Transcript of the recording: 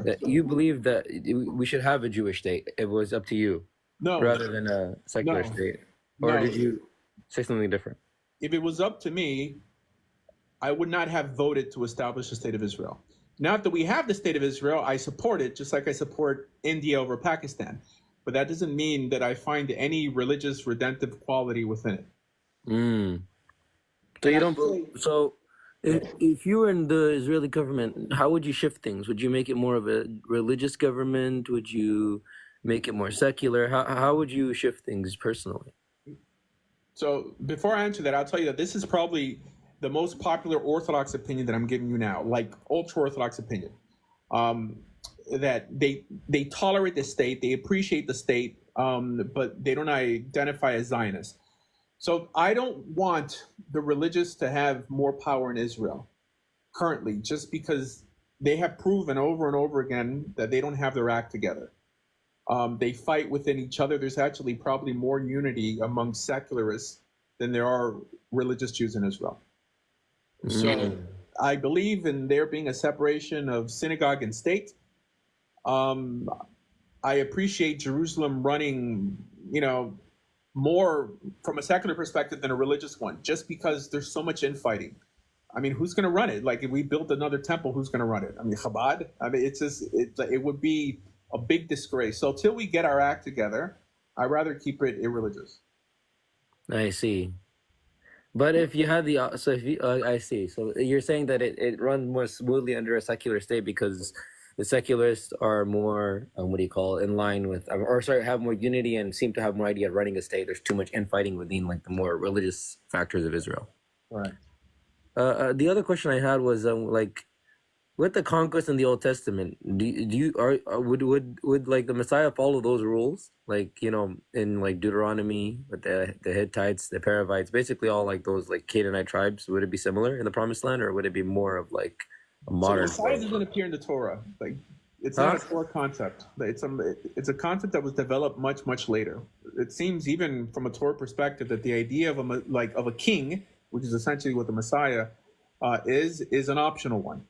that you believe that we should have a Jewish state. It was up to you, No, rather than a secular no, state, or no. did you say something different? If it was up to me, I would not have voted to establish the state of Israel. Now that we have the state of Israel, I support it, just like I support India over Pakistan. But that doesn't mean that I find any religious redemptive quality within it. Mm. So And you I don't. say, So if you were in the Israeli government, how would you shift things? Would you make it more of a religious government? Would you make it more secular? How would you shift things personally? so before I answer that, I'll tell you that this is probably the most popular Orthodox opinion that I'm giving you now, like ultra Orthodox opinion. That they tolerate the state, they appreciate the state, but they don't identify as Zionists. So I don't want the religious to have more power in Israel currently, just because they have proven over and over again that they don't have their act together. They fight within each other. There's actually probably more unity among secularists than there are religious Jews in Israel. So I believe in there being a separation of synagogue and state. I appreciate Jerusalem running, more from a secular perspective than a religious one, just because there's so much infighting. I mean, who's going to run it? Like, if we built another temple, who's going to run it? I mean, Chabad? I mean, it would be a big disgrace. So till we get our act together, I'd rather keep it irreligious. I see. But if you had the so if you I see. So you're saying that it runs more smoothly under a secular state because the secularists are more what do you call it, in line with or sorry, have more unity and seem to have more idea of running a state. There's too much infighting within like the more religious factors of Israel. Right. The other question I had was like with the conquest in the Old Testament, would like the Messiah follow those rules? Like, in like Deuteronomy with the Hittites, the Perizzites, basically all like those like Canaanite tribes, would it be similar in the Promised Land, or would it be more of like a modern So Messiah doesn't appear in the Torah. Like, it's not a Torah concept. It's a concept that was developed much, much later. It seems, even from a Torah perspective, that the idea of a king, which is essentially what the Messiah is an optional one.